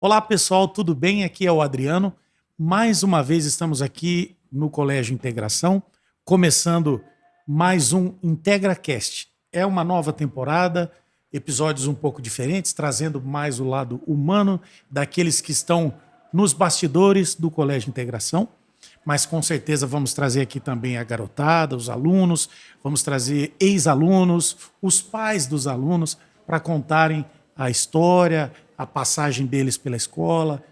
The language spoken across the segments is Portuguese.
Olá pessoal, tudo bem? Aqui é o Adriano. Mais uma vez estamos aqui no Colégio Integração, começando mais um IntegraCast. É uma nova temporada, episódios um pouco diferentes, trazendo mais o lado humano daqueles que estão nos bastidores do Colégio Integração. Mas com certeza vamos trazer aqui também a garotada, os alunos, vamos trazer ex-alunos, os pais dos alunos, para contarem a história, a passagem deles pela escola,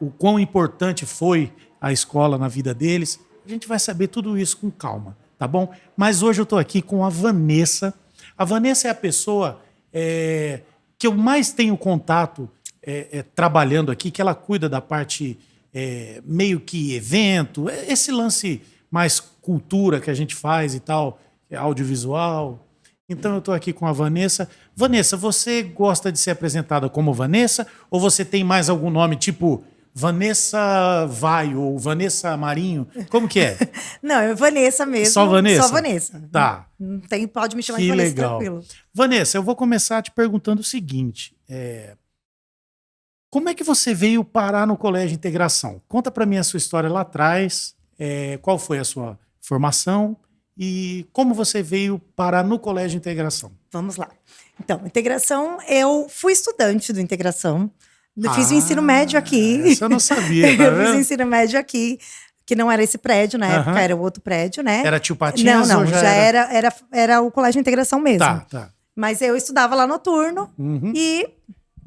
o quão importante foi a escola na vida deles. A gente vai saber tudo isso com calma, tá bom? Mas hoje eu estou aqui com a Vanessa. A Vanessa é a pessoa que eu mais tenho contato trabalhando aqui, que ela cuida da parte meio que evento, esse lance mais cultura que a gente faz e tal, audiovisual. Então eu estou aqui com a Vanessa. Vanessa, você gosta de ser apresentada como Vanessa ou você tem mais algum nome, tipo Vanessa Vai ou Vanessa Marinho? Como que é? Não, é Vanessa mesmo. Só Vanessa? Só Vanessa. Tá. Não tem, pode me chamar Que de Vanessa, legal. tranquilo. Vanessa, eu vou começar te perguntando o seguinte. Como é que você veio parar no Colégio Integração? Conta para mim a sua história lá atrás, qual foi a sua formação e como você veio parar no Colégio Integração. Vamos lá. Então, Integração, eu fui estudante do Integração. Eu fiz o ensino médio aqui. Isso eu não sabia, tá Eu vendo? fiz o ensino médio aqui, que não era esse prédio na época, era o outro prédio, né? Era Tio Patinhas Não, ou já era o Colégio Integração mesmo. Tá. Mas eu estudava lá noturno e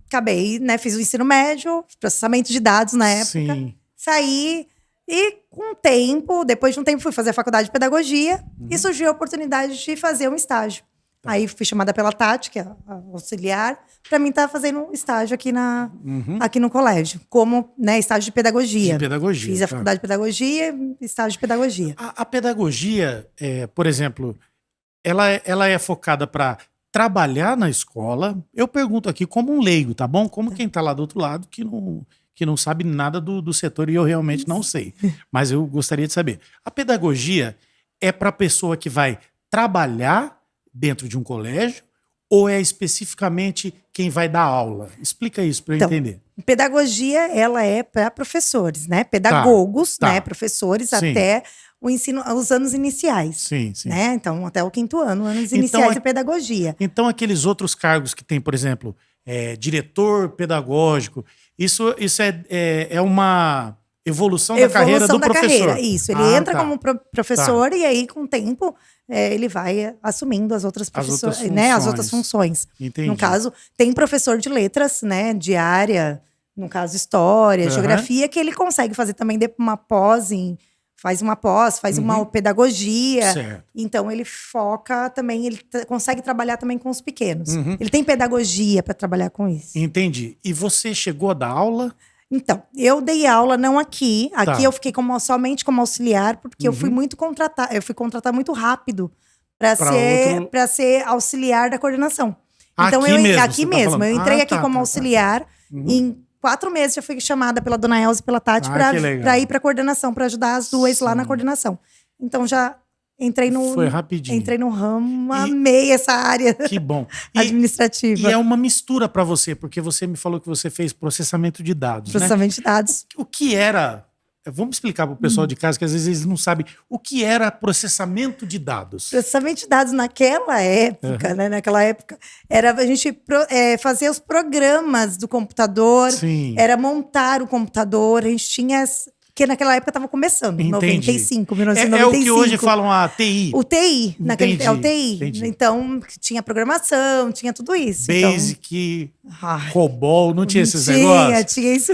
acabei, né? Fiz o ensino médio, processamento de dados na época. Sim. Saí e com o tempo, depois de um tempo fui fazer a faculdade de pedagogia e surgiu a oportunidade de fazer um estágio. Aí fui chamada pela Tati, que é a auxiliar, para mim estar fazendo um estágio aqui, aqui no colégio, como estágio de pedagogia. De pedagogia. Fiz a faculdade de pedagogia e estágio de pedagogia. A pedagogia, por exemplo, ela é focada para trabalhar na escola. Eu pergunto aqui como um leigo, tá bom? Como quem está lá do outro lado que não sabe nada do setor e eu realmente não sei. Mas eu gostaria de saber. A pedagogia é para a pessoa que vai trabalhar dentro de um colégio ou é especificamente quem vai dar aula? Explica isso para eu entender. Pedagogia, ela é para professores, né? Pedagogos, Tá. né? Professores Sim. até o ensino, os anos iniciais. Sim. Né? Então, até o 5º ano, anos iniciais de pedagogia. Então, aqueles outros cargos que tem, por exemplo, diretor pedagógico, isso é uma evolução da carreira do professor. Isso, ele entra como professor e aí, com o tempo, ele vai assumindo as outras funções. Entendi. No caso, tem professor de letras, né, de área, no caso, história, geografia, que ele consegue fazer também uma pós faz uma pedagogia. Certo. Então, ele foca também, ele consegue trabalhar também com os pequenos. Ele tem pedagogia para trabalhar com isso. Entendi. E você chegou a dar aula? Então, eu dei aula não aqui. Aqui eu fiquei somente como auxiliar, porque eu fui contratar muito rápido para ser auxiliar da coordenação. Então, aqui mesmo. Eu entrei aqui como auxiliar. Em 4 meses já fui chamada pela dona Elza e pela Tati para ir para coordenação, para ajudar as duas lá na coordenação. Então já Foi rapidinho. Entrei no ramo, amei essa área. Que bom. Administrativa. E é uma mistura para você, porque você me falou que você fez processamento de dados. Processamento de dados. O que era? Vamos explicar para o pessoal de casa, que às vezes eles não sabem o que era processamento de dados. Processamento de dados naquela época, né? Naquela época, era a gente fazer os programas do computador, era montar o computador, a gente tinha. Porque naquela época estava começando, em 1995. É o que hoje falam a TI. O TI, é o TI. Entendi. Então, tinha programação, tinha tudo isso. Basic, COBOL, não tinha esses negócios? Tinha isso.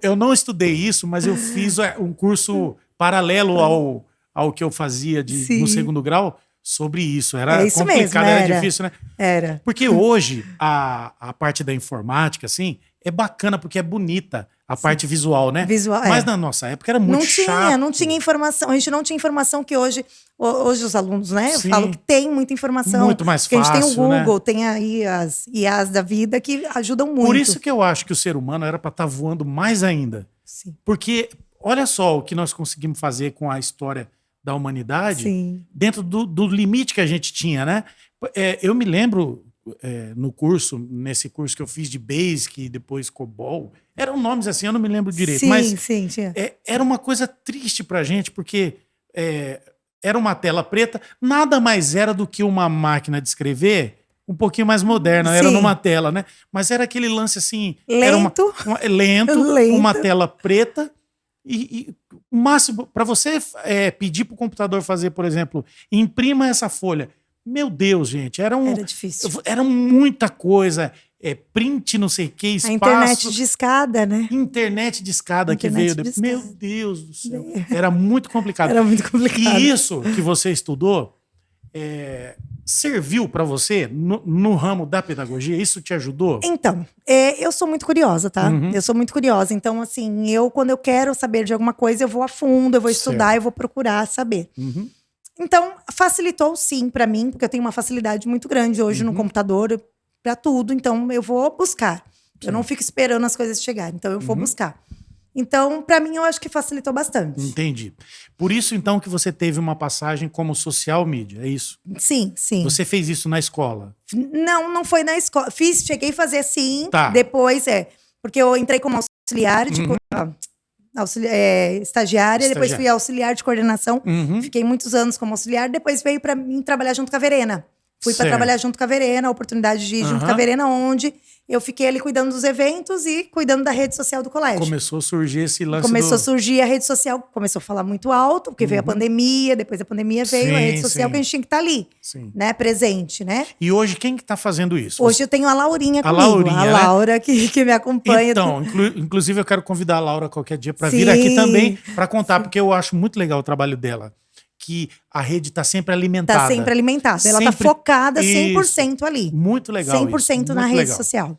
Eu não estudei isso, mas eu fiz um curso paralelo ao que eu fazia no 2º grau sobre isso. Era isso complicado, mesmo, era difícil, né? Era. Porque hoje, a parte da informática, assim, é bacana, porque é bonita. A parte visual, né? Mas na nossa época era muito chato. Não tinha informação. A gente não tinha informação que hoje os alunos, né? Eu falo que tem muita informação. Muito mais fácil, a gente tem o Google, tem aí as IAs da vida que ajudam muito. Por isso que eu acho que o ser humano era para estar voando mais ainda. Sim. Porque olha só o que nós conseguimos fazer com a história da humanidade dentro do limite que a gente tinha, né? Eu me lembro nesse curso que eu fiz de Basic e depois COBOL, Eram nomes assim, eu não me lembro direito. Sim, mas sim, tinha. Era uma coisa triste pra gente, porque era uma tela preta, nada mais era do que uma máquina de escrever um pouquinho mais moderna, Sim. era numa tela, né? Mas era aquele lance assim... Lento. Lento, uma tela preta e o máximo... Para você pedir pro computador fazer, por exemplo, imprima essa folha. Meu Deus, gente, era difícil. Era muita coisa. Print, não sei o que, espaço... A internet de escada, né? Internet de escada que veio depois. Meu Deus do céu. Era muito complicado. Era muito complicado. E isso que você estudou serviu para você no ramo da pedagogia? Isso te ajudou? Então, eu sou muito curiosa, tá? Uhum. Eu sou muito curiosa. Então, assim, quando eu quero saber de alguma coisa, eu vou a fundo, eu vou estudar, eu vou procurar saber. Uhum. Então, facilitou sim para mim, porque eu tenho uma facilidade muito grande hoje no computador para tudo. Então, eu vou buscar. Sim. Eu não fico esperando as coisas chegarem. Então, eu vou buscar. Então, para mim, eu acho que facilitou bastante. Entendi. Por isso, então, que você teve uma passagem como social media, é isso? Sim, sim. Você fez isso na escola? Não foi na escola. Cheguei a fazer sim. Tá. Depois, porque eu entrei como auxiliar de estagiária, depois fui auxiliar de coordenação. Fiquei muitos anos como auxiliar, depois veio para mim trabalhar junto com a Verena. Fui para trabalhar junto com a Verena, a oportunidade de ir junto com a Verena, onde eu fiquei ali cuidando dos eventos e cuidando da rede social do colégio. Começou a surgir esse lance a surgir a rede social, começou a falar muito alto, porque veio a pandemia, depois da pandemia veio a rede social, que a gente tinha que estar ali, né, presente, né? E hoje quem que tá fazendo isso? Hoje eu tenho a Laurinha comigo, Laurinha, a Laura, que me acompanha. Então, inclusive eu quero convidar a Laura qualquer dia para vir aqui também para contar, porque eu acho muito legal o trabalho dela. Que a rede está sempre alimentada. Está sempre alimentada. Ela está focada 100% ali. Muito legal 100% isso. na rede social.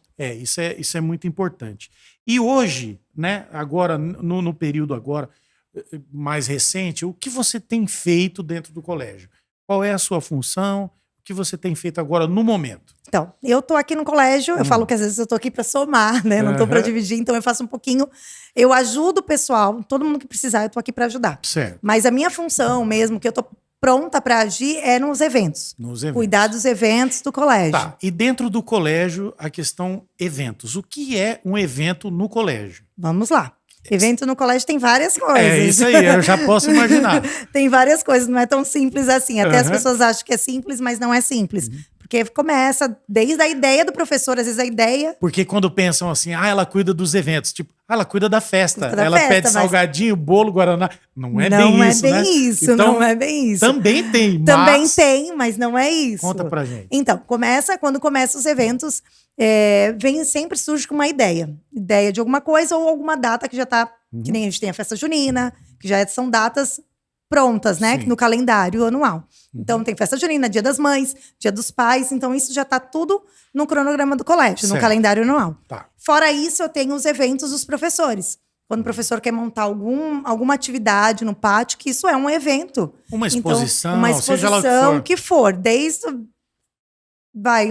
Isso é muito importante. E hoje, né, agora, no período agora mais recente, o que você tem feito dentro do colégio? Qual é a sua função? O que você tem feito agora no momento? Então, eu tô aqui no colégio, eu falo que às vezes eu tô aqui para somar, né? Não tô para dividir, então eu faço um pouquinho. Eu ajudo o pessoal, todo mundo que precisar, eu tô aqui para ajudar. Certo. Mas a minha função mesmo, que eu tô pronta para agir, é nos eventos. Cuidar dos eventos do colégio. Tá. E dentro do colégio, a questão eventos. O que é um evento no colégio? Vamos lá. Evento no colégio tem várias coisas. É isso aí, eu já posso imaginar. Tem várias coisas, não é tão simples assim. Até as pessoas acham que é simples, mas não é simples. Porque começa desde a ideia do professor, às vezes a ideia... Porque quando pensam assim, ela cuida dos eventos. Tipo, ela cuida da festa. Ela festa, pede salgadinho, bolo, guaraná. Não é bem isso, né? Não é bem isso, então, não é bem isso. Também tem, mas... Também tem, mas não é isso. Conta pra gente. Então, quando começam os eventos, sempre surge com uma ideia. Ideia de alguma coisa ou alguma data que já tá... Que nem a gente tem a festa junina, que já são datas prontas, né? No calendário anual. Então, tem festa junina, dia das mães, dia dos pais. Então, isso já tá tudo no cronograma do colégio, no calendário anual. Tá. Fora isso, eu tenho os eventos dos professores. Quando o professor quer montar alguma atividade no pátio, que isso é um evento. Uma exposição, então, uma exposição seja lá o que for. Desde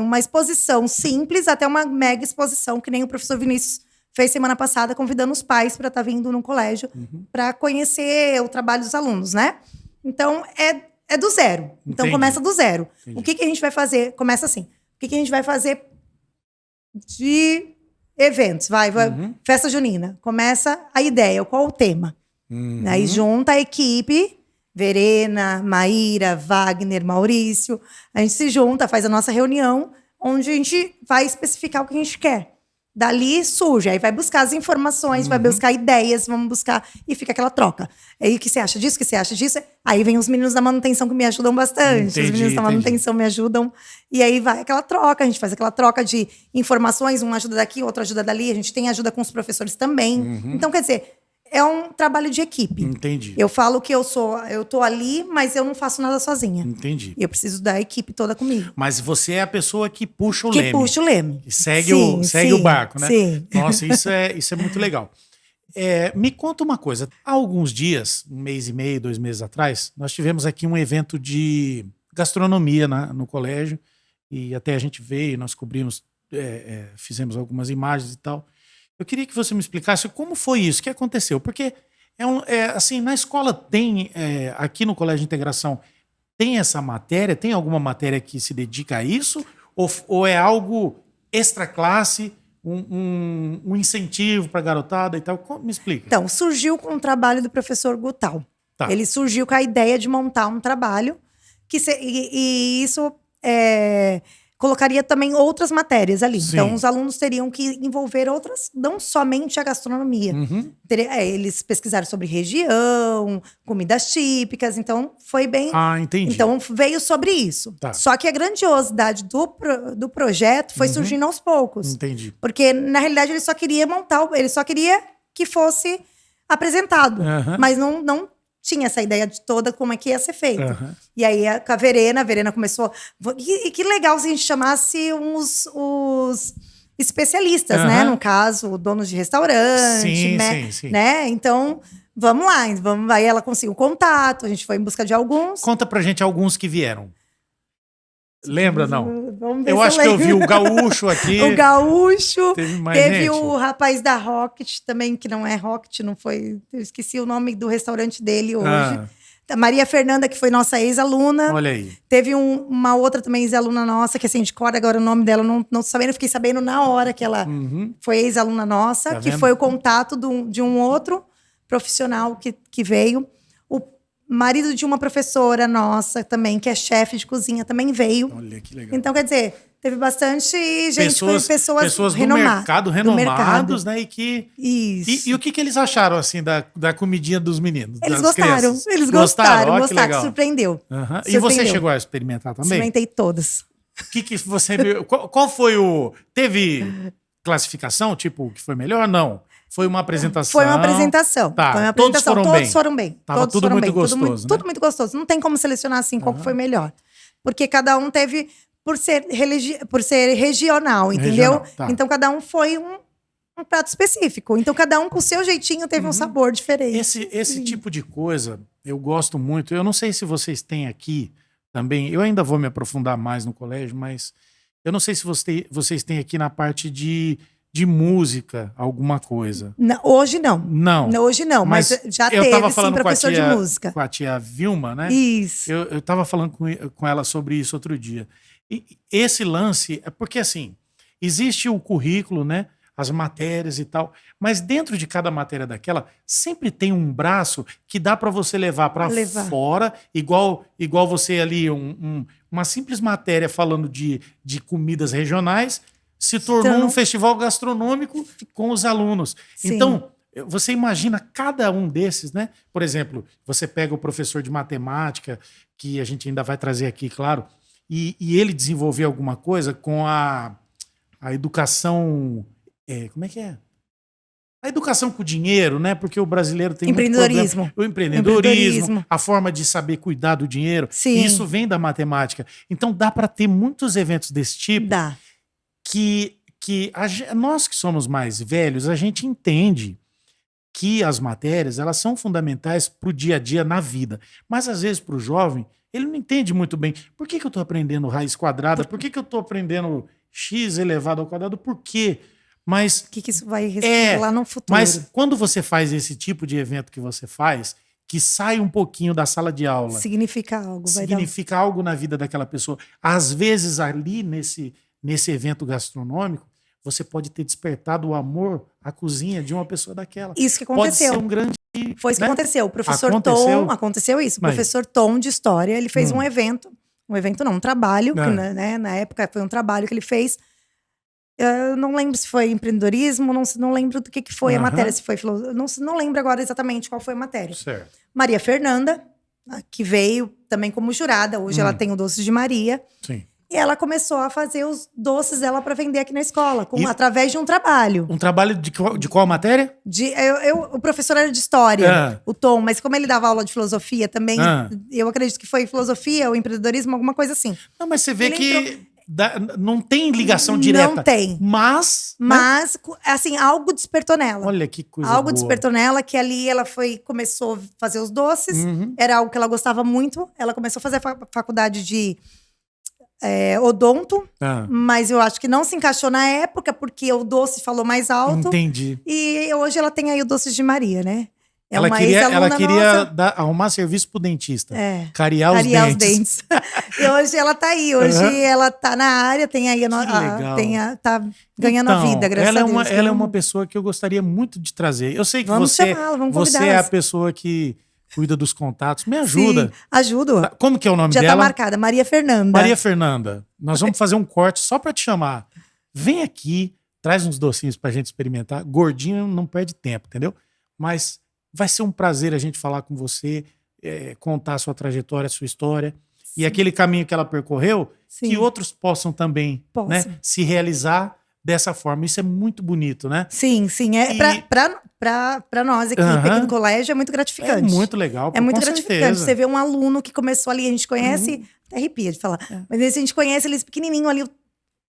uma exposição simples até uma mega exposição, que nem o professor Vinícius fez semana passada, convidando os pais para estar vindo no colégio para conhecer o trabalho dos alunos, né? Então, é do zero. Então, começa do zero. Entendi. O que a gente vai fazer? Começa assim. O que a gente vai fazer de eventos? Festa junina. Começa a ideia, qual o tema? Aí junta a equipe, Verena, Maíra, Wagner, Maurício. A gente se junta, faz a nossa reunião, onde a gente vai especificar o que a gente quer. Dali surge, aí vai buscar as informações, vai buscar ideias, vamos buscar, e fica aquela troca. Aí, o que você acha disso? O que você acha disso? Aí vem os meninos da manutenção que me ajudam bastante. Os meninos da manutenção me ajudam. E aí vai aquela troca, a gente faz aquela troca de informações, um ajuda daqui, outro ajuda dali. A gente tem ajuda com os professores também. Então, quer dizer, é um trabalho de equipe. Entendi. Eu falo que eu tô ali, mas eu não faço nada sozinha. Entendi. Eu preciso da equipe toda comigo. Mas você é a pessoa que puxa o leme. Que puxa o leme. Que segue o barco, né? Sim. Nossa, isso é muito legal. Me conta uma coisa. Há alguns dias, 1 mês e meio, 2 meses atrás, nós tivemos aqui um evento de gastronomia no colégio. E até a gente veio, nós cobrimos, fizemos algumas imagens e tal. Eu queria que você me explicasse como foi isso, o que aconteceu. Porque, assim, na escola tem, aqui no Colégio de Integração, tem essa matéria? Tem alguma matéria que se dedica a isso? Ou é algo extra classe um incentivo para a garotada e tal? Me explica. Então, surgiu com o trabalho do professor Gutal. Tá. Ele surgiu com a ideia de montar um trabalho e isso colocaria também outras matérias ali. Sim. Então, os alunos teriam que envolver outras, não somente a gastronomia. Eles pesquisaram sobre região, comidas típicas, então foi bem... Entendi. Então, veio sobre isso. Tá. Só que a grandiosidade do projeto foi surgindo aos poucos. Entendi. Porque, na realidade, ele só queria ele só queria que fosse apresentado. Mas não tinha essa ideia de toda como é que ia ser feito. E aí, com a Verena começou... E que legal se a gente chamasse os especialistas, né? No caso, donos de restaurante, sim. né? Então, vamos lá. Aí ela conseguiu contato, a gente foi em busca de alguns. Conta pra gente alguns que vieram. Lembra, não? Vamos ver. Eu acho que eu vi o Gaúcho aqui. O Gaúcho. Teve o rapaz da Rocket também, que não é Rocket, não foi... Eu esqueci o nome do restaurante dele hoje. A Maria Fernanda, que foi nossa ex-aluna. Olha aí. Teve uma outra também ex-aluna nossa, que assim, de cor agora o nome dela, não sabendo, fiquei sabendo na hora que ela foi ex-aluna nossa, que foi o contato de um outro profissional que veio. O marido de uma professora nossa também, que é chefe de cozinha, também veio. Olha, que legal. Então, quer dizer, teve bastante gente, pessoas do mercado, renomados, né? Isso. E o que eles acharam, assim, da comidinha dos meninos? Eles das gostaram. Crianças? Eles gostaram. Que legal. Surpreendeu. E você chegou a experimentar também? Experimentei todas. O que você viu? Qual foi o... Teve classificação, tipo, o que foi melhor? Não. Foi uma apresentação. Foi uma apresentação. Tá. Foi uma apresentação. Todos foram bem. Tava tudo muito gostoso, Tudo muito gostoso. Não tem como selecionar assim qual foi melhor. Porque cada um teve... Por ser regional, entendeu? Tá. Então, cada um foi um prato específico. Então, cada um com o seu jeitinho teve um sabor diferente. Esse tipo de coisa, eu gosto muito. Eu não sei se vocês têm aqui também. Eu ainda vou me aprofundar mais no colégio, mas eu não sei se vocês têm aqui na parte de música alguma coisa. Não, hoje não. Não. Hoje não, mas já teve, sim, professor de música. Com a tia Vilma, né? Isso. Eu tava falando com ela sobre isso outro dia. E esse lance é porque, assim, existe o currículo, né? As matérias e tal, mas dentro de cada matéria daquela sempre tem um braço que dá para você levar para fora, igual você ali, uma simples matéria falando de comidas regionais, se tornou um festival gastronômico com os alunos. Sim. Então, você imagina cada um desses, né? Por exemplo, você pega o professor de matemática, que a gente ainda vai trazer aqui, claro, e ele desenvolver alguma coisa com a educação... como é que é? A educação com o dinheiro, né? Porque o brasileiro tem empreendedorismo. O empreendedorismo, a forma de saber cuidar do dinheiro. Sim. E isso vem da matemática. Então dá para ter muitos eventos desse tipo. Dá. Que nós que somos mais velhos, a gente entende que as matérias elas são fundamentais para o dia a dia na vida. Mas às vezes para o jovem, ele não entende muito bem. Por que eu estou aprendendo raiz quadrada? Por que eu estou aprendendo x elevado ao quadrado? Por quê? Mas o que isso vai responder lá no futuro? Mas quando você faz esse tipo de evento que você faz, que sai um pouquinho da sala de aula... Significa algo. Significa algo na vida daquela pessoa. Às vezes ali nesse evento gastronômico, você pode ter despertado o amor à cozinha de uma pessoa daquela. Isso que aconteceu. Pode ser um grande... Foi isso que aconteceu. O professor Tom... Aconteceu isso. O professor Tom de História, ele fez um evento. Um trabalho. Que, né, na época foi um trabalho que ele fez... Eu não lembro se foi empreendedorismo, não lembro do que foi a matéria, se foi não lembro agora exatamente qual foi a matéria. Certo. Maria Fernanda, que veio também como jurada, hoje ela tem o Doce de Maria. Sim. E ela começou a fazer os doces dela para vender aqui na escola, através de um trabalho. Um trabalho de qual matéria? O professor era de história, o Tom, mas como ele dava aula de filosofia também, eu acredito que foi filosofia ou empreendedorismo, alguma coisa assim. Não, mas você vê não tem ligação direta. Não tem. Mas, assim, algo despertou nela. Olha que coisa Algo boa. despertou nela, que ali ela começou a fazer os doces. Era algo que ela gostava muito. Ela começou a fazer a faculdade de odonto. Mas eu acho que não se encaixou na época, porque o doce falou mais alto. Entendi. E hoje ela tem aí o Doce de Maria, né? Ela queria arrumar serviço pro dentista. Cariar os dentes. E hoje ela tá aí. Hoje ela tá na área, tem aí tá ganhando a vida, graças a Deus. Ela é uma pessoa que eu gostaria muito de trazer. Eu sei que você é a pessoa que cuida dos contatos. Me ajuda. Sim, ajudo. Como que é o nome dela? Já tá marcada, Maria Fernanda. Maria Fernanda. Nós vamos fazer um corte só pra te chamar. Vem aqui, traz uns docinhos pra gente experimentar. Gordinho não perde tempo, entendeu? Mas vai ser um prazer a gente falar com você, contar a sua trajetória, a sua história. Sim. E aquele caminho que ela percorreu, sim, que outros possam também, né, se realizar dessa forma. Isso é muito bonito, né? Sim, sim. Pra nós aqui do colégio é muito gratificante. É muito legal. É muito gratificante. Certeza. Você vê um aluno que começou ali, a gente conhece, até arrepia de falar, mas a gente conhece eles pequenininho ali,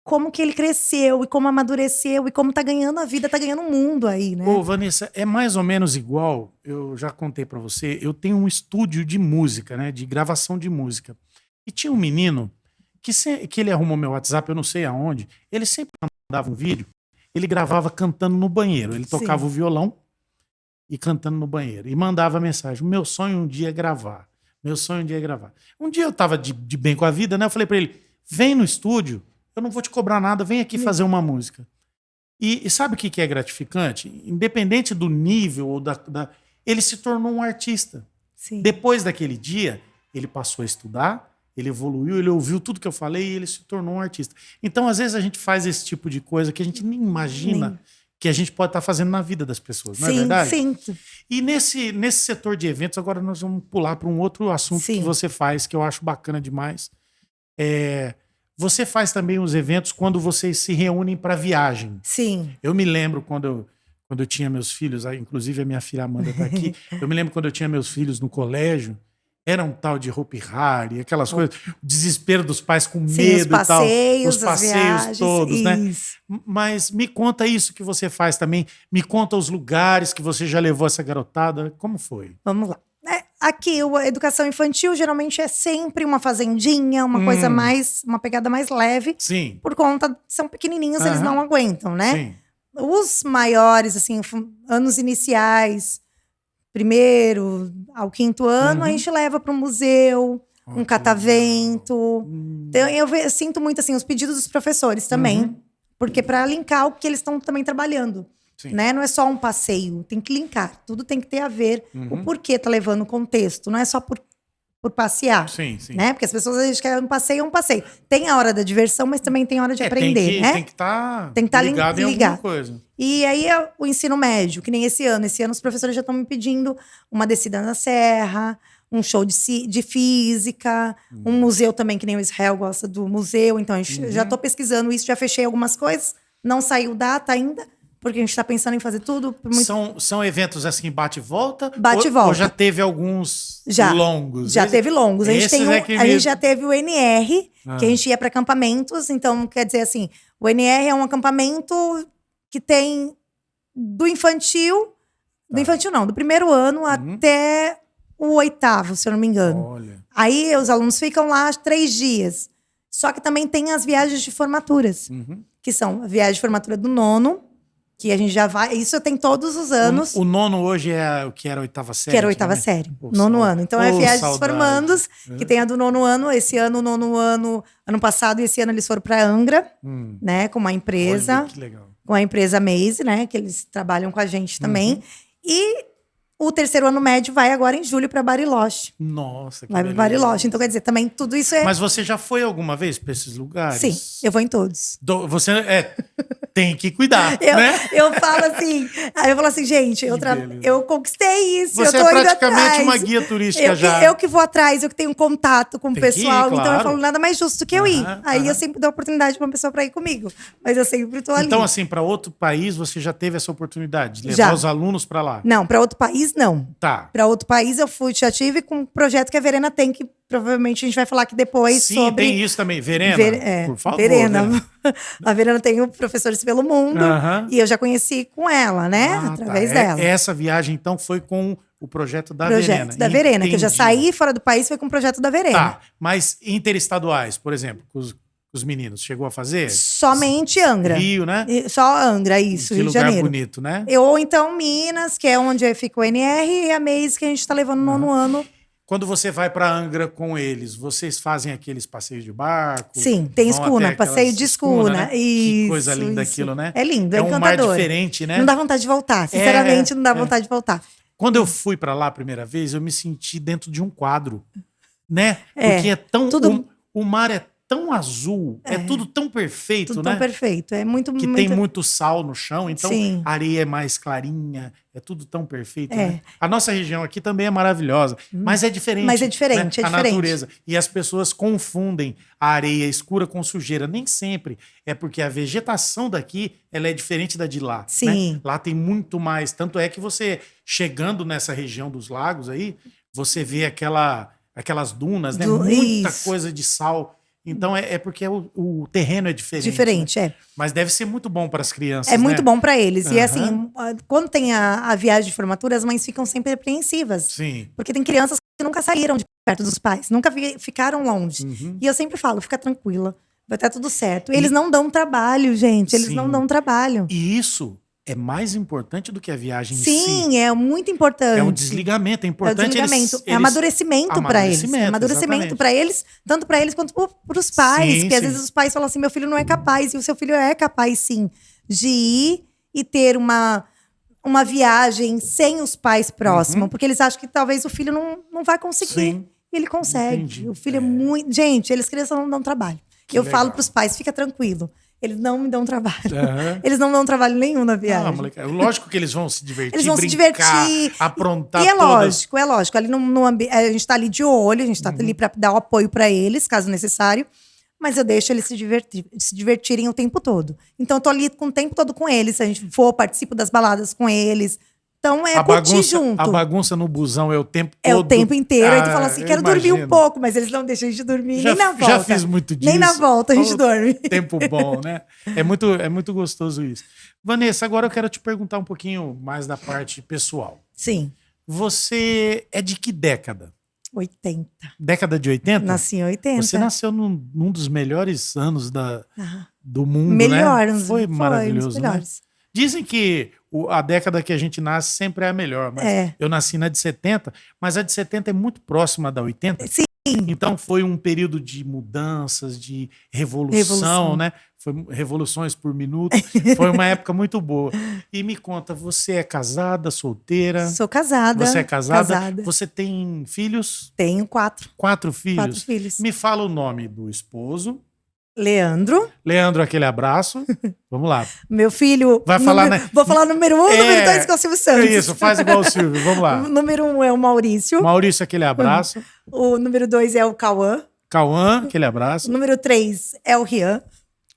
como que ele cresceu e como amadureceu e como tá ganhando a vida, tá ganhando o mundo aí, né? Ô, Vanessa, é mais ou menos igual, eu já contei pra você, eu tenho um estúdio de música, né, de gravação de música. E tinha um menino que ele arrumou meu WhatsApp, eu não sei aonde, ele sempre mandava um vídeo, ele gravava cantando no banheiro, ele tocava o violão e cantando no banheiro, e mandava mensagem, meu sonho um dia é gravar, meu sonho um dia é gravar. Um dia eu tava de bem com a vida, né, eu falei pra ele, vem no estúdio, eu não vou te cobrar nada, vem aqui fazer uma música. E sabe o que é gratificante? Independente do nível, ou ele se tornou um artista. Sim. Depois daquele dia, ele passou a estudar, ele evoluiu, ele ouviu tudo que eu falei e ele se tornou um artista. Então, às vezes, a gente faz esse tipo de coisa que a gente nem imagina que a gente pode estar fazendo na vida das pessoas, não é verdade? Sim. E nesse setor de eventos, agora nós vamos pular para um outro assunto que você faz, que eu acho bacana demais. Você faz também os eventos quando vocês se reúnem para viagem. Sim. Eu me lembro quando eu tinha meus filhos, inclusive a minha filha Amanda está aqui, eu me lembro quando eu tinha meus filhos no colégio, era um tal de Hopi Hari, aquelas coisas, o desespero dos pais com medo os passeios, e tal. Os passeios viagens, todos, né? Mas me conta isso que você faz também, me conta os lugares que você já levou essa garotada, como foi? Vamos lá. Aqui, a educação infantil geralmente é sempre uma fazendinha, uma coisa mais, uma pegada mais leve. Sim. Por conta, são pequenininhos, eles não aguentam, né? Sim. Os maiores, assim, anos iniciais, 1º ao 5º ano, a gente leva para um museu, um catavento. Então, eu sinto muito, assim, os pedidos dos professores também, porque para linkar o que eles estão também trabalhando. Né? Não é só um passeio, tem que linkar. Tudo tem que ter a ver o porquê tá levando o contexto. Não é só por passear. Sim. Né? Porque as pessoas às vezes querem um passeio, é um passeio. Tem a hora da diversão, mas também tem a hora de aprender. Né? Tem que estar ligado em alguma coisa. E aí o ensino médio, que nem esse ano. Esse ano os professores já estão me pedindo uma descida na serra, um show de física, um museu também, que nem o Israel gosta do museu. Então, já estou pesquisando isso, já fechei algumas coisas. Não saiu data ainda. Porque a gente está pensando em fazer tudo. São eventos assim, bate e volta? Bate e volta. Ou já teve alguns longos? Já teve longos. A gente já teve o NR, que a gente ia para acampamentos. Então, quer dizer assim, o NR é um acampamento que tem do infantil... Do infantil não, do 1º ano até o 8º, se eu não me engano. Olha. Aí os alunos ficam lá 3 dias. Só que também tem as viagens de formaturas. Que são a viagem de formatura do 9º, que a gente já vai... Isso tem todos os anos. O 9º hoje é o que era a 8ª série? Que era a 8ª série. 9º ano. Então é a viagem dos formandos, que tem a do 9º ano. Esse ano, o 9º ano... Ano passado e esse ano eles foram para Angra, né? Com uma empresa. Olha, que legal. Com a empresa Maze, né? Que eles trabalham com a gente também. E o 3º ano médio vai agora em julho para Bariloche. Nossa, que vai para Bariloche. Então, quer dizer, também tudo isso é... Mas você já foi alguma vez para esses lugares? Sim, eu vou em todos. Você tem que cuidar, né? Eu falo assim... Aí eu falo assim, gente, eu conquistei isso, você eu tô é praticamente indo atrás. Uma guia turística já. Eu que vou atrás, eu que tenho contato com o pessoal. Ir, claro. Então eu falo, nada mais justo que eu ir. Aí eu sempre dou oportunidade para uma pessoa para ir comigo. Mas eu sempre tô ali. Então, assim, para outro país, você já teve essa oportunidade de levar os alunos para lá? Não, para outro país, não. Tá. Para outro país, eu já tive com um projeto que a Verena tem, que provavelmente a gente vai falar aqui depois. Sim, tem isso também. Verena, por favor. Verena. A Verena tem o Professores pelo Mundo. E eu já conheci com ela, né? Através dela. Essa viagem, então, foi com o projeto da Verena. Da Verena, que eu já saí fora do país, foi com o projeto da Verena. Tá, mas interestaduais, por exemplo, com os os meninos? Chegou a fazer? Somente Angra. Rio, né? Só Angra, isso, Que Rio de lugar Janeiro. bonito, né? Ou então Minas, que é onde fica o NR, e a Maze, que a gente tá levando no nono ano. Quando você vai para Angra com eles, vocês fazem aqueles passeios de barco? Sim, tem escuna, passeio de escuna. Né? Isso, que coisa linda isso. aquilo, né? É lindo, é um encantador. mar diferente, né? Não dá vontade de voltar, sinceramente não dá vontade de voltar. Quando eu fui para lá a primeira vez, eu me senti dentro de um quadro, né? Porque é tão... tudo... o mar é tão azul, é tudo tão perfeito, tudo né? Tão perfeito, é muito... Que tem muito sal no chão, então Sim. a areia é mais clarinha, é tudo tão perfeito, É. né? A nossa região aqui também é maravilhosa, mas é diferente. Mas é diferente, né? é diferente. A natureza. E as pessoas confundem a areia escura com sujeira. Nem sempre. É porque a vegetação daqui, ela é diferente da de lá. Sim. Né? Lá tem muito mais. Tanto é que você, chegando nessa região dos lagos aí, você vê aquelas dunas, né? Muita coisa de sal. Então é porque o terreno é diferente. Diferente, né? Mas deve ser muito bom para as crianças. É muito bom para eles. E Aham. assim, quando tem a viagem de formatura, as mães ficam sempre apreensivas. Sim. Porque tem crianças que nunca saíram de perto dos pais, nunca ficaram longe. Uhum. E eu sempre falo, fica tranquila, vai estar tudo certo. Eles não dão trabalho, gente. Eles Sim. não dão trabalho. E isso é mais importante do que a viagem em si. Sim, é muito importante. É um desligamento, é importante. É desligamento, eles... é amadurecimento para eles. É amadurecimento para eles, tanto para eles quanto para os pais. Porque às vezes os pais falam assim: meu filho não é capaz, e o seu filho é capaz, sim, de ir e ter uma viagem sem os pais próximos. Porque eles acham que talvez o filho não vai conseguir. Sim. E ele consegue. Entendi. O filho é muito. Gente, eles crianças não dão trabalho. Que eu legal. falo para os pais: fica tranquilo. Eles não me dão trabalho. Uhum. Eles não dão trabalho nenhum na viagem. Não, moleque, lógico que eles vão se divertir, eles vão brincar, se divertir. aprontar E é todas. lógico. Ali a gente tá ali de olho, a gente tá ali para dar o apoio para eles, caso necessário. Mas eu deixo eles se divertirem o tempo todo. Então eu tô ali o tempo todo com eles. Se a gente for, participo das baladas com eles. Então curtir junto. A bagunça no busão é o tempo todo. É o tempo inteiro. Aí tu fala assim, quero dormir um imagino. pouco, mas eles não deixam a gente dormir nem na volta. Já fiz muito disso. Nem na volta a gente dorme. Tempo bom, né? É muito gostoso isso. Vanessa, agora eu quero te perguntar um pouquinho mais da parte pessoal. Sim. Você é de que década? 80. Década de 80? Nasci em 80. Você nasceu num dos melhores anos do mundo, melhor, né? Foi maravilhoso, né? Melhores. Dizem que a década que a gente nasce sempre é a melhor, mas eu nasci na de 70, mas a de 70 é muito próxima da 80. Sim. Então foi um período de mudanças, de revolução, né? Foi revoluções por minuto. Foi uma época muito boa. E me conta, você é casada, solteira? Sou casada. Você é casada? Você tem filhos? Tenho 4. 4 filhos? 4 filhos. Me fala o nome do esposo. Leandro. Leandro, aquele abraço. Vamos lá. Meu filho. Vai falar, né? Vou falar número 1, número 2, que é o Silvio Santos. Isso, faz igual o Silvio. Vamos lá. O número 1 é o Maurício. Maurício, aquele abraço. O número 2 é o Cauã. Cauã, aquele abraço. O número 3 é o Rian.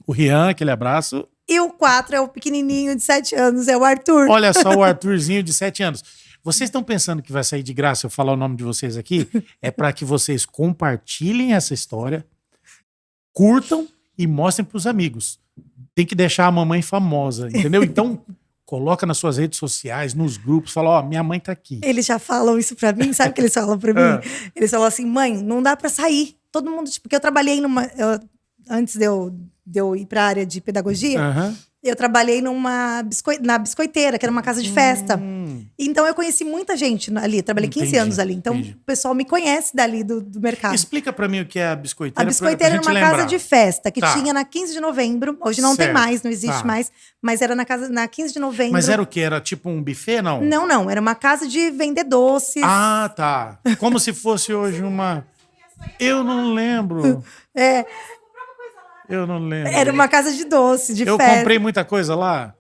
O Rian, aquele abraço. E o 4 é o pequenininho de 7 anos, é o Arthur. Olha só o Arthurzinho de 7 anos. Vocês estão pensando que vai sair de graça eu falar o nome de vocês aqui? É para que vocês compartilhem essa história, curtam e mostrem para os amigos. Tem que deixar a mamãe famosa, entendeu? Então, coloca nas suas redes sociais, nos grupos, fala, ó, minha mãe tá aqui. Eles já falam isso pra mim, sabe o que eles falam pra mim? Eles falam assim, mãe, não dá pra sair. Todo mundo, porque eu trabalhei antes de eu ir pra área de pedagogia, eu trabalhei na biscoiteira, que era uma casa de festa. Então eu conheci muita gente ali, trabalhei 15 anos ali. Então o pessoal me conhece dali do mercado. Explica pra mim o que é a biscoiteira. A biscoiteira era uma casa de festa que tinha na 15 de novembro. Hoje não tem mais, não existe mais. Mas era na 15 de novembro. Mas era o quê? Era tipo um buffet, não? Não. Era uma casa de vender doces. Ah, tá. Como se fosse hoje uma... Eu não lembro. Eu não lembro. Era uma casa de doce, de festa. Eu comprei muita coisa lá?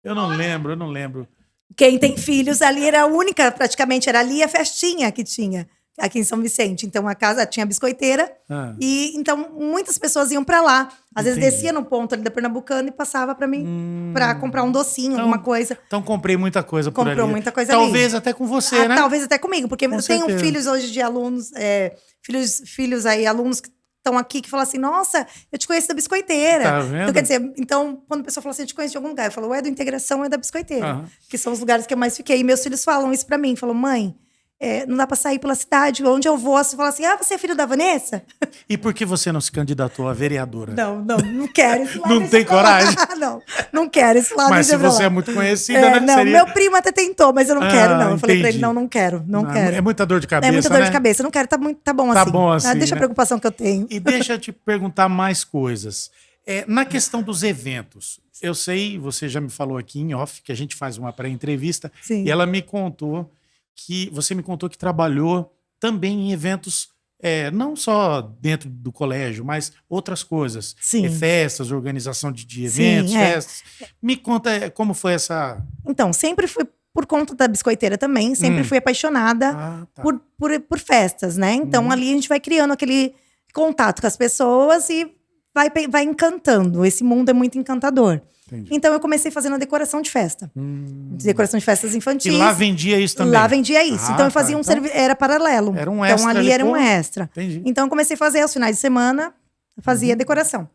Eu não lembro. Quem tem filhos ali era a única, praticamente, era ali a festinha que tinha aqui em São Vicente. Então a casa tinha a biscoiteira e então muitas pessoas iam pra lá. Às vezes descia no ponto ali da Pernambucana e passava pra mim pra comprar um docinho, alguma coisa. Então comprei muita coisa por ali. Comprou muita coisa talvez ali. até com você, né? Talvez até comigo, porque Com eu tenho certeza. filhos hoje de alunos, filhos aí, alunos que estão aqui que falam assim, nossa, eu te conheço da biscoiteira. Tá vendo? Então, quer dizer, quando a pessoa fala assim, eu te conheço de algum lugar, eu falo, é do Integração, é da biscoiteira. Que são os lugares que eu mais fiquei. E meus filhos falam isso pra mim, falam, mãe, não dá pra sair pela cidade. Onde eu vou, você fala assim, você é filho da Vanessa? E por que você não se candidatou a vereadora? Não quero esse lado. Não tem coragem? Não quero esse lado. Mas se você é muito conhecida, né? Não, meu primo até tentou, mas eu não quero, não. Eu falei pra ele, não quero. É muita dor de cabeça, é muita dor de cabeça, não quero, tá bom assim. Tá bom assim, deixa a preocupação que eu tenho. E deixa eu te perguntar mais coisas. Na questão dos eventos, eu sei, você já me falou aqui em off, que a gente faz uma pré-entrevista, e ela me contou você me contou que trabalhou também em eventos, não só dentro do colégio, mas outras coisas. Sim. Festas, organização de eventos, festas. Me conta como foi essa... Então, sempre fui, por conta da biscoiteira também, sempre fui apaixonada por festas, né? Então, ali a gente vai criando aquele contato com as pessoas e vai encantando. Esse mundo é muito encantador. Entendi. Então, eu comecei fazendo a decoração de festa. Decoração de festas infantis. E lá vendia isso também? Lá vendia isso. Então, eu fazia era paralelo. Era um extra. Então, ali era um extra. Entendi. Então, eu comecei a fazer aos finais de semana, fazia decoração.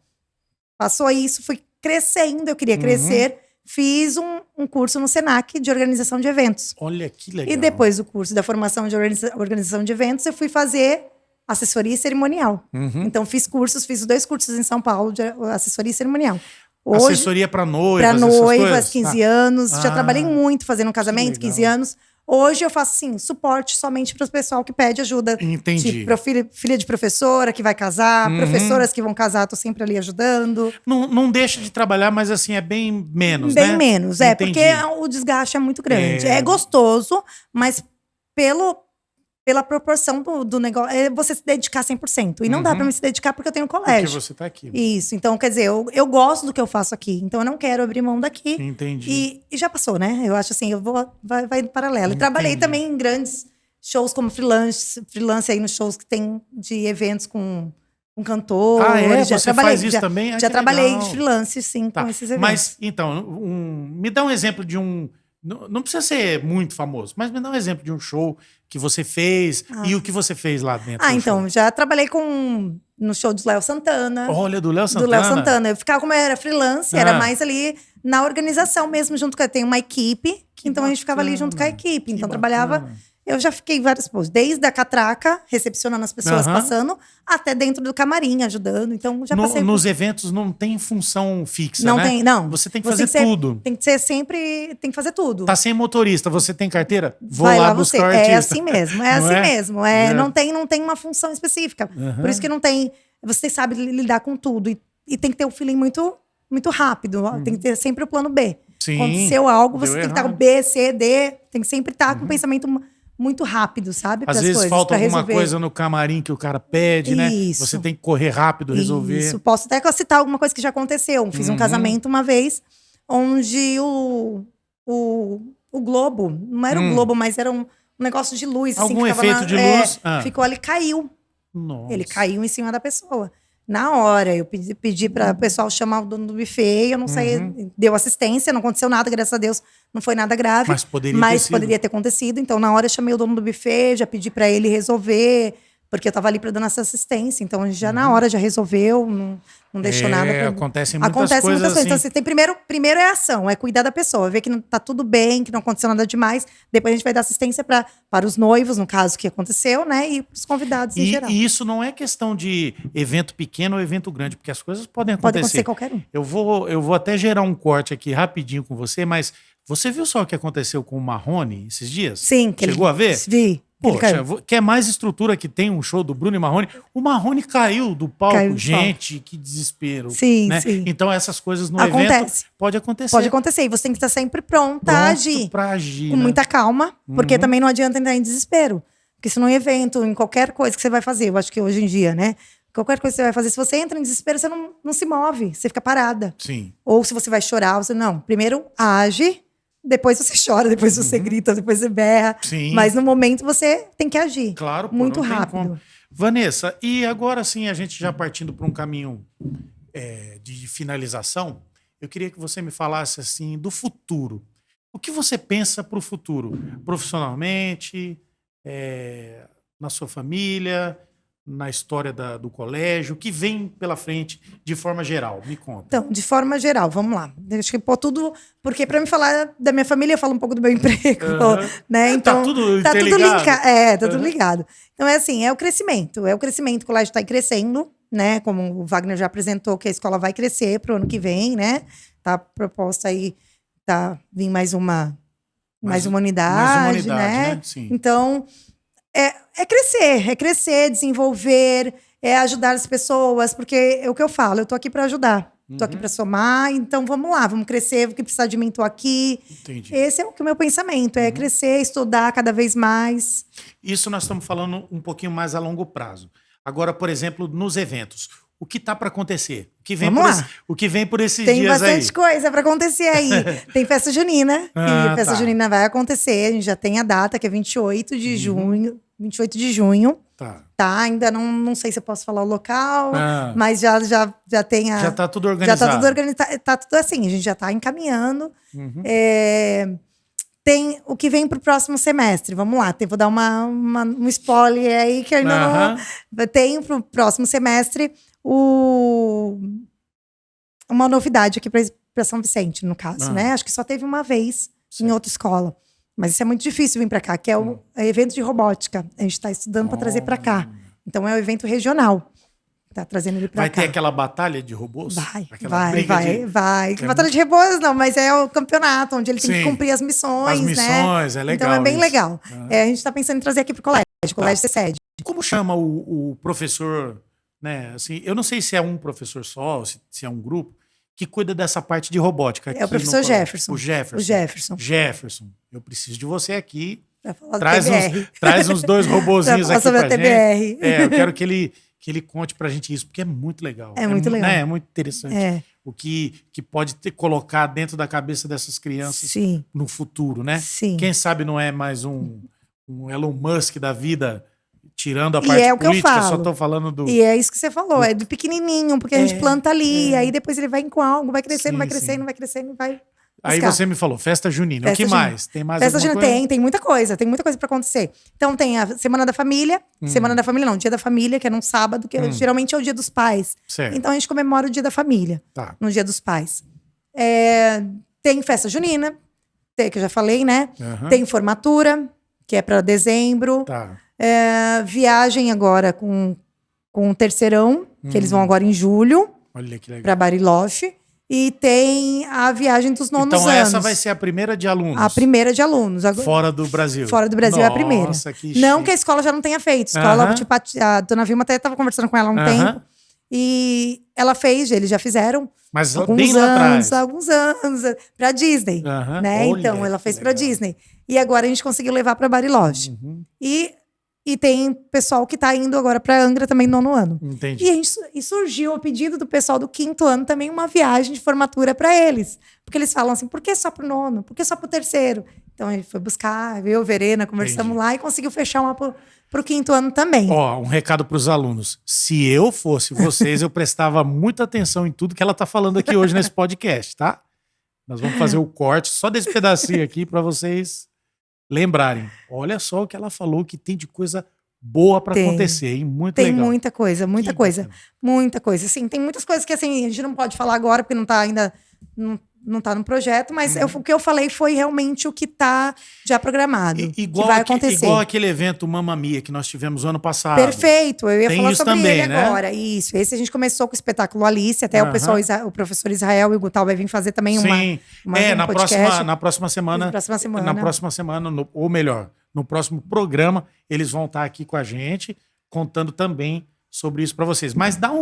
Passou isso, fui crescendo, eu queria crescer. Fiz um curso no Senac de organização de eventos. Olha, que legal. E depois do curso da formação de organização de eventos, eu fui fazer assessoria cerimonial. Então, fiz os 2 cursos em São Paulo de assessoria cerimonial. Hoje, assessoria para noivas, para noivas, 15 anos. Já trabalhei muito fazendo casamento, 15 anos. Hoje eu faço, assim, suporte somente para o pessoal que pede ajuda. Entendi. Tipo, filha de professora que vai casar, professoras que vão casar, tô sempre ali ajudando. Não deixa de trabalhar, mas assim, é bem menos, bem né? Menos, porque o desgaste é muito grande. É gostoso, mas pela proporção do negócio, é você se dedicar 100%. E não dá pra me se dedicar porque eu tenho colégio. Porque você tá aqui. Isso. Então, quer dizer, eu gosto do que eu faço aqui. Então, eu não quero abrir mão daqui. Entendi. E já passou, né? Eu acho assim, vai em paralelo. E trabalhei também em grandes shows como freelance aí nos shows que tem de eventos com cantor. Você faz isso também? Já trabalhei de freelance, sim, com esses eventos. Mas, então, me dá um exemplo de um... Não precisa ser muito famoso, mas me dá um exemplo de um show que você fez e o que você fez lá dentro. Então, já trabalhei no show do Léo Santana. Olha, do Léo Santana. Do Léo Santana. Eu ficava, como eu era freelance, era mais ali na organização mesmo, junto com... Tem uma equipe, então a gente ficava ali junto com a equipe. Então, trabalhava... Eu já fiquei várias coisas, desde a catraca, recepcionando as pessoas passando, até dentro do camarim, ajudando. Então, já passei... Nos eventos não tem função fixa, não né? Tem, não. Você tem que fazer tudo. Tem que ser sempre... Tem que fazer tudo. Tá sem motorista, você tem carteira? Vou Vai lá buscar o artista. É assim mesmo, mesmo. Não tem uma função específica. Por isso que não tem... Você sabe lidar com tudo. E tem que ter um feeling muito, muito rápido. Tem que ter sempre o plano B. Sim, aconteceu algo, você tem que estar com B, C, D. Tem que sempre estar com o pensamento... muito rápido, sabe? Às vezes falta alguma coisa no camarim que o cara pede, né? Você tem que correr rápido, resolver. Isso. Posso até citar alguma coisa que já aconteceu. Fiz um casamento uma vez, onde o globo, não era um globo, mas era um negócio de luz. Algum assim, efeito de luz? Ficou ali, caiu. Nossa. Ele caiu em cima da pessoa. Na hora, eu pedi para o pessoal chamar o dono do buffet, eu não sei, deu assistência, não aconteceu nada, graças a Deus, não foi nada grave. Mas poderia ter acontecido. Então, na hora, eu chamei o dono do buffet, já pedi para ele resolver, porque eu estava ali para dar essa assistência. Então, a gente já na hora já resolveu, não deixou nada. Acontecem muitas coisas assim. Então, assim, primeiro é a ação, é cuidar da pessoa, ver que tá tudo bem, que não aconteceu nada demais. Depois a gente vai dar assistência para os noivos, no caso que aconteceu, né? E para os convidados em geral. E isso não é questão de evento pequeno ou evento grande, porque as coisas podem acontecer. Pode acontecer qualquer um. Eu vou até gerar um corte aqui rapidinho com você, mas você viu só o que aconteceu com o Marrone esses dias? Sim. Chegou a ver? Vi. Poxa, quer mais estrutura que tem um show do Bruno e Marrone? O Marrone caiu do palco. Gente, que desespero. Sim, né? sim. Então essas coisas no evento pode acontecer. Pode acontecer. E você tem que estar sempre pronta a agir. Com muita calma, porque também não adianta entrar em desespero. Porque se num evento, em qualquer coisa que você vai fazer, eu acho que hoje em dia, né? Qualquer coisa que você vai fazer, se você entra em desespero, você não se move, você fica parada. Sim. Ou se você vai chorar, você não. Primeiro age, depois você chora, depois você grita, depois você berra. Sim. Mas no momento você tem que agir. Claro, muito rápido. Vanessa, e agora sim, a gente já partindo para um caminho de finalização, eu queria que você me falasse assim do futuro. O que você pensa para o futuro? Profissionalmente, na sua família, na história do colégio? O que vem pela frente de forma geral? Me conta. Então, de forma geral, vamos lá. Deixa eu pôr tudo... Porque para me falar da minha família, eu falo um pouco do meu emprego. Né? Então, tá tudo tá tudo ligado. Tá tudo ligado. Então, é assim, é o crescimento. O colégio está crescendo, né? Como o Wagner já apresentou, que a escola vai crescer para o ano que vem, né? Tá proposta aí, vir mais uma unidade, né? Sim. Então, é crescer, desenvolver, ajudar as pessoas, porque é o que eu falo, eu tô aqui para ajudar. Tô aqui para somar, então vamos lá, vamos crescer, o que precisar de mim, tô aqui. Entendi. Esse é o meu pensamento, é crescer, estudar cada vez mais. Isso nós estamos falando um pouquinho mais a longo prazo. Agora, por exemplo, nos eventos, o que está para acontecer? O que vem por esses dias aí? Tem bastante coisa para acontecer aí. Tem festa junina, e festa junina vai acontecer, a gente já tem a data, que é 28 de junho. 28 de junho. Tá, ainda não sei se eu posso falar o local, mas já tem já tá tudo organizado. Já tá tudo organizado, tá tudo assim, a gente já tá encaminhando. Tem o que vem pro próximo semestre, vamos lá, vou dar um spoiler aí, que ainda não... Tem pro próximo semestre uma novidade aqui para São Vicente, no caso, né? Acho que só teve uma vez em outra escola. Mas isso é muito difícil vir para cá, que é o evento de robótica. A gente está estudando para trazer para cá. Então, é um evento regional. Tá trazendo ele para cá. Vai ter aquela batalha de robôs? Vai. Batalha de robôs não, mas é o campeonato, onde ele tem que cumprir as missões, As missões, né? É legal. Então, é bem legal. A gente está pensando em trazer aqui para o colégio ser sede. Como chama o professor, né? Assim, eu não sei se é um professor só, se é um grupo, que cuida dessa parte de robótica. É o professor Jefferson. O Jefferson. Jefferson, eu preciso de você aqui. Traz uns 2 robozinhos aqui pra gente. Eu quero que ele conte pra gente isso, porque é muito legal. É muito legal. É muito interessante. O que pode colocar dentro da cabeça dessas crianças no futuro, né? Sim. Quem sabe não é mais um Elon Musk da vida... Tirando a parte é o que política, eu falo. só tô falando do... E é isso que você falou, é do pequenininho, porque a gente planta ali, aí depois ele vai com algo, vai crescendo, vai crescendo, vai crescendo, vai... Aí você me falou, festa junina. O que mais? Tem mais festa alguma junina, coisa? Tem muita coisa para acontecer. Então tem a Semana da Família, Semana da Família não, Dia da Família, que é num sábado, que geralmente é o Dia dos Pais. Certo. Então a gente comemora o Dia da Família, no Dia dos Pais. Tem festa junina, que eu já falei, né? Tem formatura, que é para dezembro. Viagem agora com o terceirão, que eles vão agora em julho. Olha que legal. Para Bariloche. E tem a viagem dos nonos anos. Então essa vai ser a primeira de alunos? A primeira de alunos. Fora do Brasil? Fora do Brasil. É a primeira. Nossa, que chique. Não que a escola já não tenha feito. Escola, tipo, a dona Vilma até estava conversando com ela há um tempo. E ela fez, eles já fizeram. Mas bem lá atrás. Alguns anos, pra Disney. Né? Olha, então, ela fez pra Disney. E agora a gente conseguiu levar pra Bariloche. E tem pessoal que tá indo agora pra Angra também no 9º ano. Entendi. E surgiu, a pedido do pessoal do 5º ano, também uma viagem de formatura pra eles. Porque eles falam assim, por que só pro 9º? Por que só pro 3º? Então ele foi buscar, eu, Verena, conversamos lá e conseguiu fechar uma pro 5º ano também. Um recado pros alunos. Se eu fosse vocês, eu prestava muita atenção em tudo que ela tá falando aqui hoje nesse podcast, tá? Nós vamos fazer o corte só desse pedacinho aqui pra vocês lembrarem. Olha só o que ela falou, que tem de coisa boa para acontecer, hein? Muito legal. Tem muita coisa. Muita coisa. Assim, tem muitas coisas que assim, a gente não pode falar agora, porque não tá ainda... Não tá no projeto, mas o que eu falei foi realmente o que tá já programado. Igual que vai acontecer. Igual aquele evento Mamma Mia que nós tivemos ano passado. Perfeito, eu ia tem falar isso sobre também, ele né? agora. Isso, esse a gente começou com o espetáculo Alice, até o professor Israel e o Gutal vai vir fazer também um podcast. Na próxima semana. Ou melhor, no próximo programa, eles vão estar aqui com a gente, contando também sobre isso para vocês. Mas dá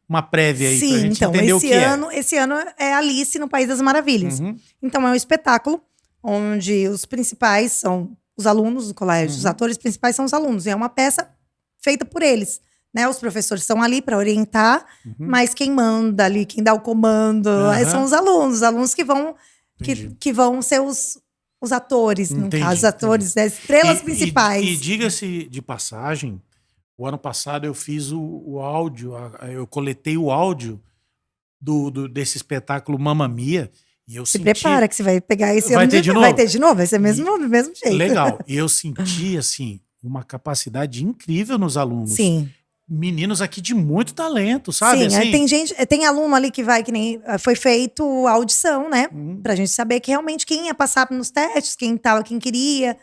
uma prévia aí pra gente entender o que esse ano é Alice no País das Maravilhas. Então é um espetáculo onde os principais são os alunos do colégio, os atores principais são os alunos. E é uma peça feita por eles, né? Os professores estão ali para orientar, mas quem manda ali, quem dá o comando, são os alunos que vão ser os atores, no caso, os atores, as estrelas principais. E diga-se de passagem, o ano passado eu fiz o áudio, eu coletei o áudio desse espetáculo Mamma Mia. E eu senti... prepara que você vai pegar esse ano. Vai ter de novo? Vai ser do mesmo jeito. Legal. E eu senti, assim, uma capacidade incrível nos alunos. Sim. meninos aqui de muito talento, sabe? Sim, assim, tem aluno ali que vai, que nem foi feito a audição, né? Pra gente saber que realmente quem ia passar nos testes, quem queria.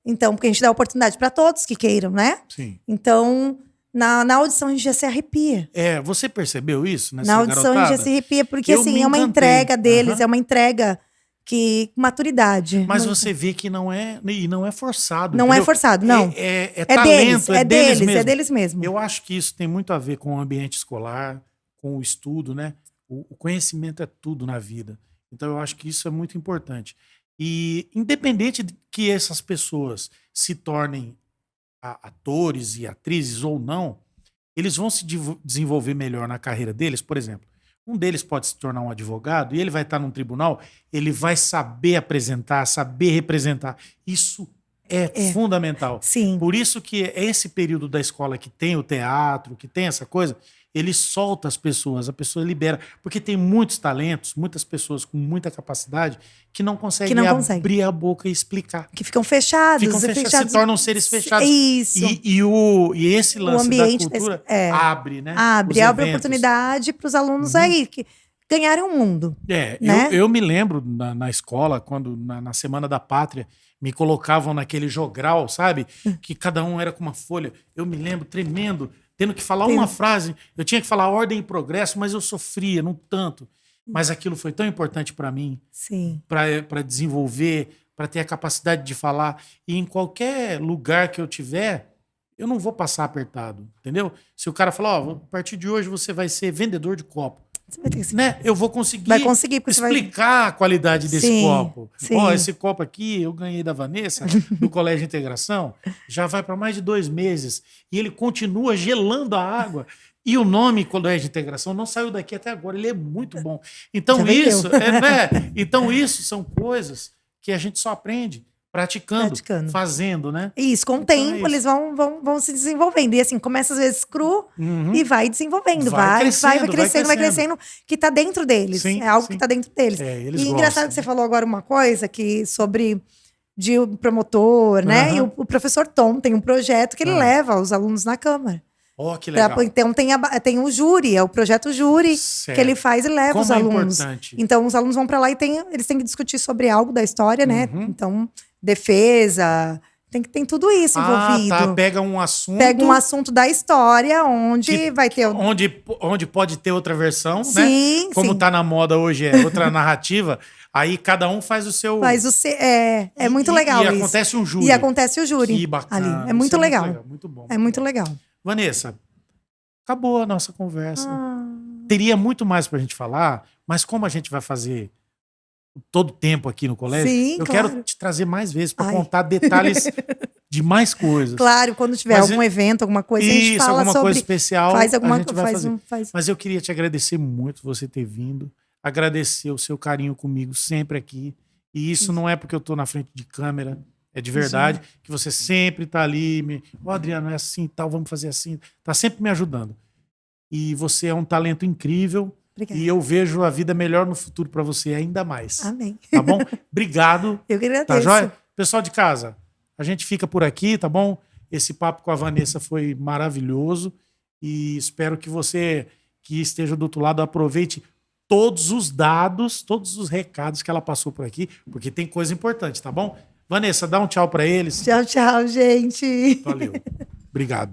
Então, porque a gente dá oportunidade para todos que queiram, né? Sim. Então, na audição a gente já se arrepia. Você percebeu isso nessa Na audição garotada? a gente já se arrepia, porque assim, é uma entrega deles, é uma entrega que maturidade. Mas você vê que não é forçado. Não entendeu? é forçado, não. É talento, deles mesmo. É deles mesmo. Eu acho que isso tem muito a ver com o ambiente escolar, com o estudo, né? O conhecimento é tudo na vida. Então eu acho que isso é muito importante. E independente de que essas pessoas se tornem atores e atrizes ou não, eles vão se desenvolver melhor na carreira deles. Por exemplo, um deles pode se tornar um advogado e ele vai estar num tribunal, ele vai saber apresentar, saber representar. Isso é fundamental. Sim. Por isso que é esse período da escola que tem o teatro, que tem essa coisa, ele solta as pessoas, a pessoa libera. Porque tem muitos talentos, muitas pessoas com muita capacidade que não conseguem abrir a boca e explicar. Que ficam fechados. Se tornam seres fechados. Isso. E esse lance da cultura abre, né? Abre a oportunidade para os alunos aí que ganharem o mundo. Né? Eu me lembro na escola, quando na Semana da Pátria, me colocavam naquele jogral, sabe? Que cada um era com uma folha. Eu me lembro tremendo, tendo que falar uma frase. Eu tinha que falar ordem e progresso, mas eu sofria, não tanto. Mas aquilo foi tão importante para mim, para desenvolver, para ter a capacidade de falar. E em qualquer lugar que eu tiver, eu não vou passar apertado, entendeu? Se o cara falar, a partir de hoje você vai ser vendedor de copo. Você vai ter que... né? Eu vou conseguir explicar a qualidade desse copo. Esse copo aqui eu ganhei da Vanessa, do Colégio Integração, já vai para mais de 2 meses. E ele continua gelando a água. E o nome Colégio Integração não saiu daqui até agora. Ele é muito bom. Então então isso são coisas que a gente só aprende praticando, fazendo, né? Isso, com o tempo eles vão se desenvolvendo. E assim, começa às vezes cru e vai desenvolvendo, vai crescendo, que tá dentro deles. É algo que tá dentro deles. E engraçado que você falou agora uma coisa sobre de promotor, né? E o professor Tom tem um projeto que ele leva os alunos na Câmara. Que legal. Então tem o júri, é o projeto júri que ele faz e leva os alunos. Então os alunos vão para lá e eles têm que discutir sobre algo da história, né? Então, defesa, tem tudo isso envolvido. Pega um assunto. Pega um assunto da história, onde vai ter... Onde pode ter outra versão, sim, né? Como tá na moda hoje, outra narrativa. Aí cada um faz o seu... É muito legal isso. E acontece um júri. E acontece o júri. Que bacana. Ali. É muito legal. Muito bom. É muito legal. Vanessa, acabou a nossa conversa. Teria muito mais pra gente falar, mas como a gente vai fazer todo tempo aqui no colégio, eu quero te trazer mais vezes para contar detalhes de mais coisas. Claro, quando tiver algum evento, alguma coisa, a gente fala alguma coisa especial, a gente vai fazer. Faz. Mas eu queria te agradecer muito você ter vindo, agradecer o seu carinho comigo sempre aqui. E isso não é porque eu tô na frente de câmera, é de verdade, que você sempre tá ali, Adriano, é assim, tal, vamos fazer assim. Tá sempre me ajudando. E você é um talento incrível. Obrigada. E eu vejo a vida melhor no futuro para você ainda mais. Amém. Tá bom? Obrigado. Eu que agradeço. Tá joia? Pessoal de casa, a gente fica por aqui, tá bom? Esse papo com a Vanessa foi maravilhoso e espero que você que esteja do outro lado aproveite todos os dados, todos os recados que ela passou por aqui, porque tem coisa importante, tá bom? Vanessa, dá um tchau para eles. Tchau, gente. Valeu. Obrigado.